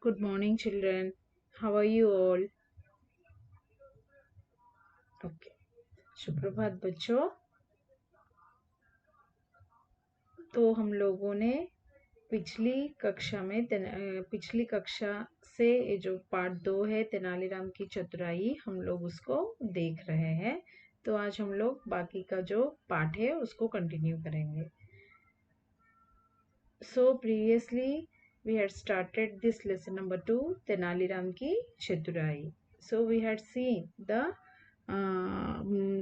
Good morning, children. How are you all? Okay. सुप्रभात बच्चों। तो हम लोगों ने पिछली कक्षा से ये जो पार्ट 2 है तेनालीराम की चतुराई हम लोग उसको देख रहे हैं। तो आज हम लोग बाकी का जो पार्ट है उसको कंटिन्यू करेंगे। So previously we had started this lesson number 2 Tenaliram की चतुराई. So we had seen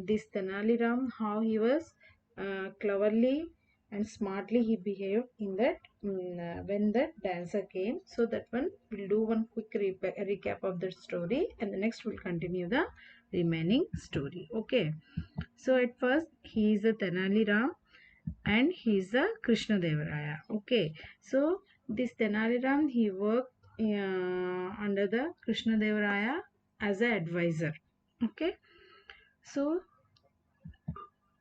this Tenali Ram, how he was cleverly and smartly he behaved in that when that dancer came. So that one we'll do one quick recap of the story, and the next we'll continue the remaining story. Okay. So at first he is a Tenali Ram and he is a Krishna Devaraya. Okay. So this Tenali Ram, he worked under the Krishna Devaraya as an advisor. Okay. So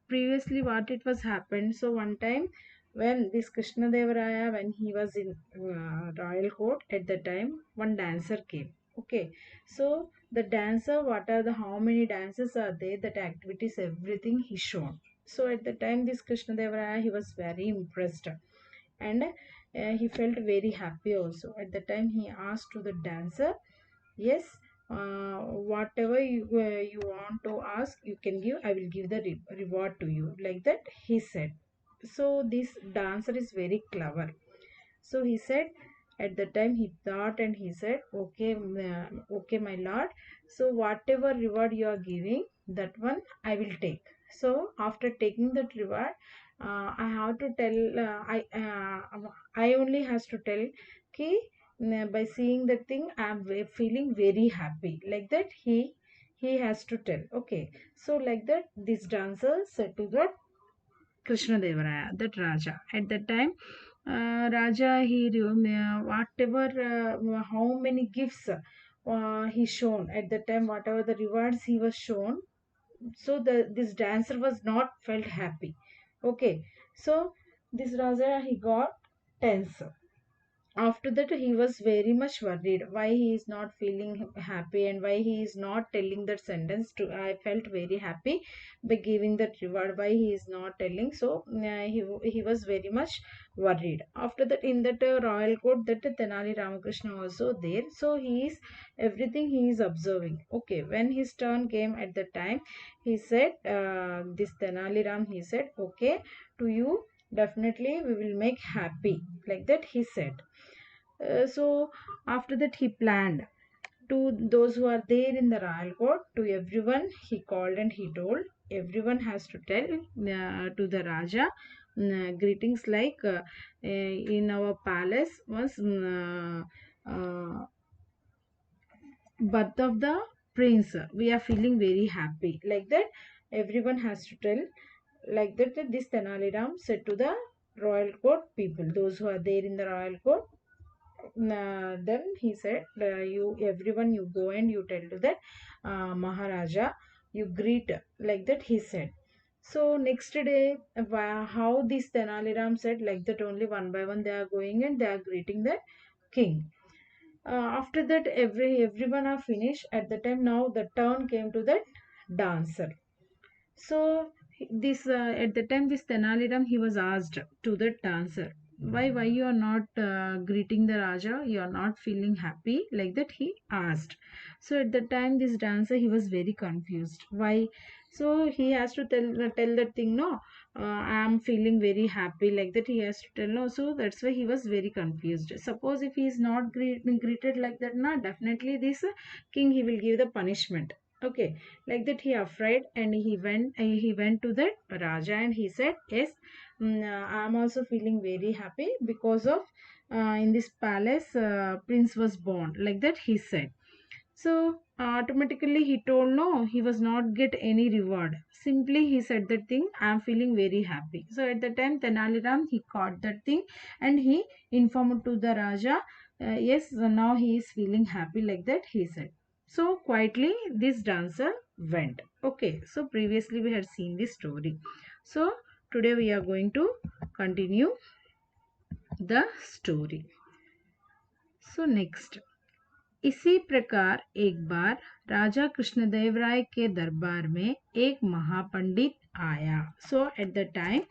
previously what it was happened, so one time when this Krishna Devaraya, when he was in royal court, at the time one dancer came. Okay, so the dancer, what are the how many dances are there, that activities, everything he shown. So at the time this Krishna Devaraya, he was very impressed, and he felt very happy also. At the time he asked to the dancer, yes, whatever you want to ask, you can give. I will give the reward to you. Like that, he said. So this dancer is very clever. So he said, at the time he thought and he said, okay, okay, my lord. So whatever reward you are giving, that one I will take. So after taking that reward, I have to tell. I only has to tell कि by seeing the thing I'm feeling very happy, like that he has to tell. Okay, so like that this dancer said to the Krishna Devaraya, that Raja. At that time Raja, whatever how many gifts he shown at the time, whatever the rewards he was shown, so this dancer was not felt happy. Okay, so this Raja, he got tense. After that he was very much worried why he is not feeling happy and why he is not telling that sentence to I felt very happy by giving that reward, why he is not telling. So he was very much worried. After that, in that royal court, that Tenali Ramakrishna also there, so he is everything he is observing. Okay, when his turn came at the time, he said, this Tenali Ram, he said, okay, to you definitely we will make happy, like that he said. So after that he planned to those who are there in the royal court, to everyone he called and he told everyone has to tell to the Raja greetings, like in our palace was birth of the prince, we are feeling very happy, like that everyone has to tell. Like that this Tenali Ram said to the royal court people, those who are there in the royal court. Then he said, you everyone, you go and you tell to that Maharaja, you greet, like that he said. So next day, how this Tenali Ram said, like that only one by one they are going and they are greeting the king. After that, everyone are finished. At the time now, the turn came to that dancer. So this at the time this Tenali Ram, he was asked to the dancer, why you are not greeting the Raja, you are not feeling happy, like that he asked. So at the time this dancer, he was very confused, why. So he has to tell that thing, no, I am feeling very happy, like that he has to tell, no. So that's why he was very confused. Suppose if he is not greeted like that, na, definitely this king, he will give the punishment. Okay, like that he afraid, and he went to that Raja and he said, yes, I am also feeling very happy because of in this palace prince was born, like that he said. So automatically he told, no, he was not get any reward, simply he said that thing, I am feeling very happy. So at the time Tenali Ram, he caught that thing and he informed to the Raja, yes, now he is feeling happy, like that he said. So quietly this dancer went. Okay, so previously we had seen this story. So today we are going to continue the story. So next, इसी प्रकार एक बार राजा कृष्णदेव राय के दरबार में एक महापंडित आया. So at the time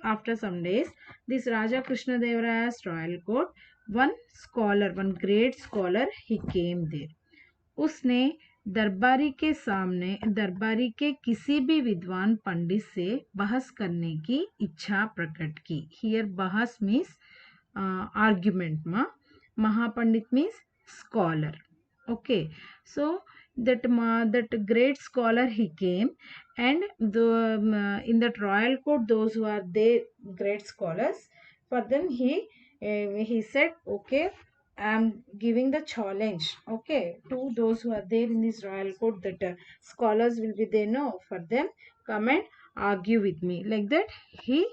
after some days, this Raja Krishnadev Raya's royal court, one great scholar, he came there. उसने दरबारी के किसी भी विद्वान पंडित से बहस करने की इच्छा प्रकट की. हियर बहस मीन्स आर्ग्यूमेंट में, Mahapandit means scholar. Okay, so that great scholar he came, and in that royal court, those who are they great scholars, for them he said, okay, I am giving the challenge, okay, to those who are there in this royal court, that scholars will be there. No, for them, come and argue with me. Like that, he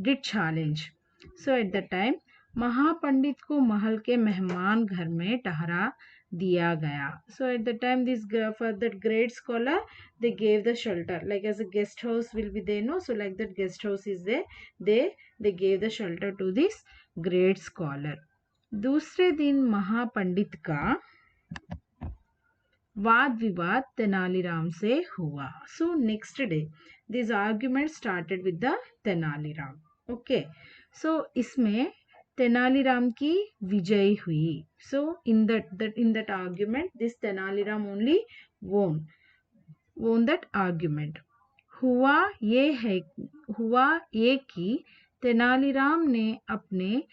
did challenge. So at the time, महापंडित को महल के मेहमान घर में ठहरा दिया गया. So at the time, this for that great scholar, they gave the shelter, like as a guest house will be there. No, so like that guest house is there. They gave the shelter to this great scholar. दूसरे दिन महापंडित का वाद विवाद तेनालीराम से हुआ. So next day, this argument started with the Tenaliram. Okay, so इसमें तेनालीराम की विजय हुई. So in that argument, this Tenaliram only won that argument. हुआ ये कि तेनालीराम ने अपने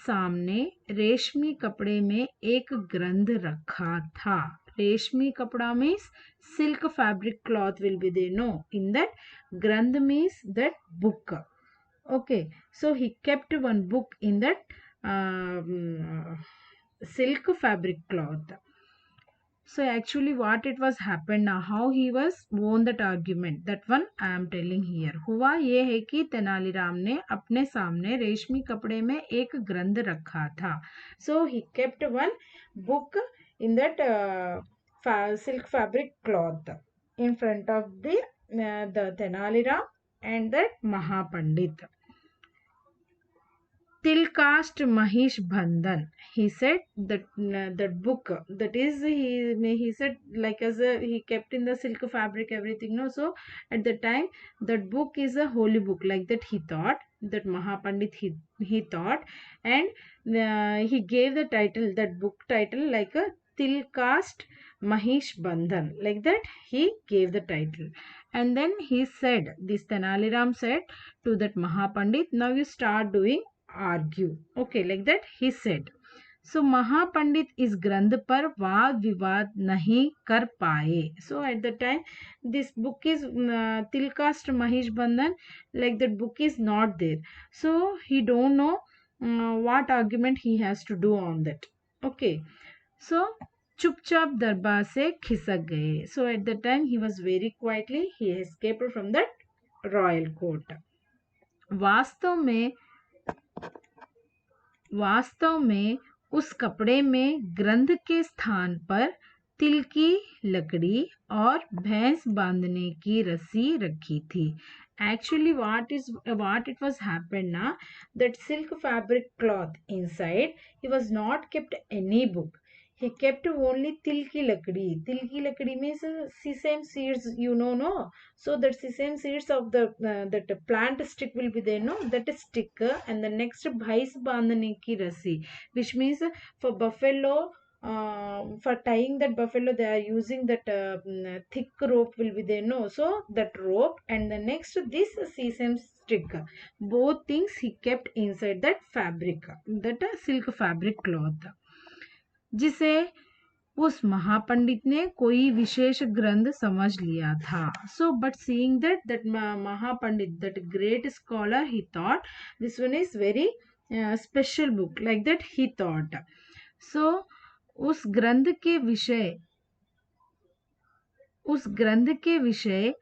सामने रेशमी कपड़े में एक ग्रंथ रखा था. रेशमी कपड़ा means silk fabric cloth will be there. No, in that ग्रंथ means that book. Okay, so he kept one book in that silk fabric cloth. So actually what it was happened now, how he was won that argument, that one I am telling here. हुआ ये है कि तेनालीराम ने अपने सामने रेशमी कपड़े में एक ग्रंथ रखा था. So he kept one book in that silk fabric cloth in front of the Tenaliram and that Mahapandit. Tilkast Mahish Bandhan. He said that that book, that is he said, like as he kept in the silk fabric everything. No, so at the time that book is a holy book, like that he thought, that Mahapandit he thought, and he gave the title, that book title, like a Tilkast Mahish Bandhan, like that he gave the title. And then he said, this Tenaliram said to that Mahapandit, now you start doing argue. Okay, like that he said. So महापंडित इस ग्रंथ पर वाद विवाद नहीं कर पाए. So at the time this book is Tilkast Mahish Bandhan, like that book is not there. So he don't know what argument he has to do on that. Okay, so चुपचाप दरबार से खिसक गए. So at the time he was very quietly, he escaped from that royal court. वास्तव में उस कपड़े में ग्रंथ के स्थान पर तिल की लकड़ी और भैंस बांधने की रस्सी रखी थी. Actually what it was happened now, that silk fabric cloth inside, he was not kept any book. He kept only til ki lakdi. Til ki lakdi means sesame seeds, you know, no? So that sesame seeds of the that plant stick will be there, no? That is stick, and the next bhais bandhane ki rasi, which means for buffalo, for tying that buffalo, they are using that thick rope will be there, no? So that rope and the next this sesame stick, both things he kept inside that fabric, that silk fabric cloth, जिसे उस महापंडित ने कोई विशेष ग्रंथ समझ लिया था. So but seeing that Mahapandit, that great scholar, he thought this one is very special book, like that he thought. So उस ग्रंथ के विषय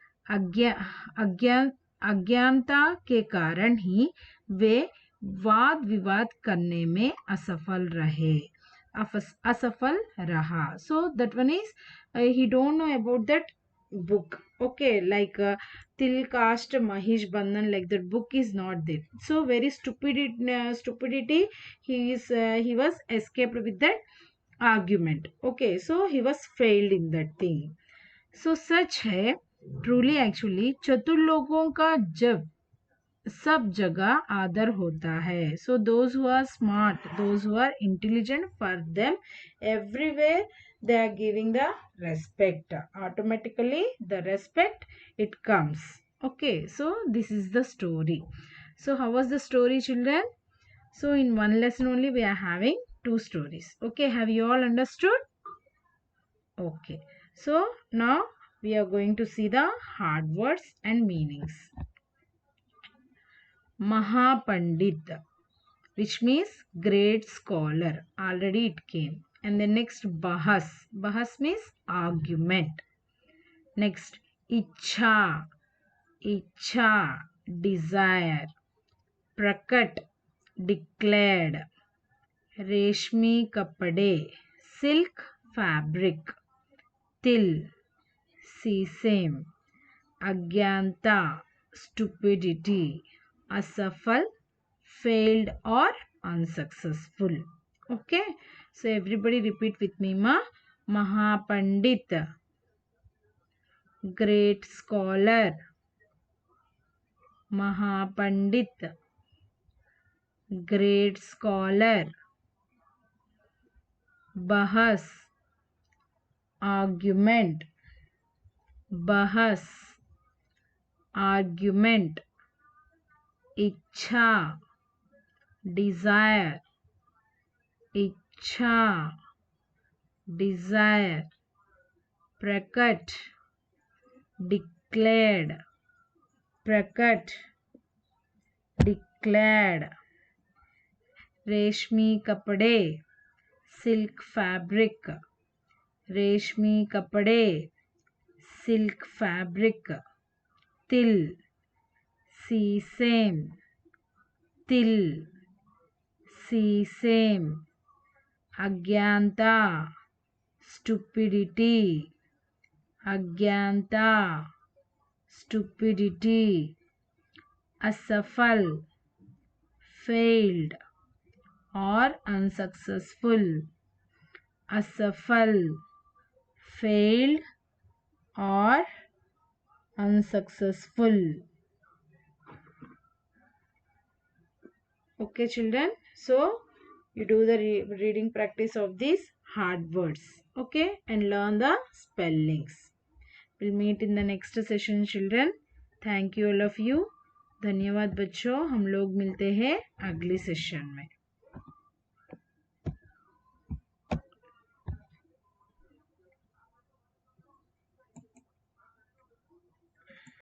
अज्ञानता के कारण ही वे वाद विवाद करने में असफल रहा. So that one is he don't know about that book. Okay, like till caste Mahish Bandhan, like that book is not there. So very stupidity. He was escaped with that argument. Okay, so he was failed in that thing. So सच है truly actually चतुर लोगों का जब सब जगह आदर होता है. So those who are smart, those who are intelligent, for them everywhere they are giving the respect. Automatically the respect it comes. Okay, so this is the story. So how was the story, children? So in one lesson only we are having two stories. Okay, have you all understood? Okay, so now we are going to see the hard words and meanings. Mahapandit, which means great scholar. Already it came. And the next Bahas. Bahas means argument. Next Ichha. Ichha, desire. Prakat, declared. Reshmi kapade, silk fabric. Til, sesame. Agyanta, stupidity. Asafal, failed or unsuccessful. Okay, so everybody repeat with me. Mahapandit, great scholar. Mahapandit, great scholar. Bahas, argument. Bahas, argument. Ichha, desire. Ichha, desire. Prakat, declared. Prakat, declared. Reshmi kapade, silk fabric. Reshmi kapade, silk fabric. Til, sesame. Til, sesame. Agyanta, stupidity. Agyanta, stupidity. Asafal, failed or unsuccessful. Asafal, failed or unsuccessful. Okay, children, so you do the reading practice of these hard words. Okay, and learn the spellings. We'll meet in the next session, children. Thank you all of you. धन्यवाद बच्चों. हम लोग मिलते हैं अगली session में.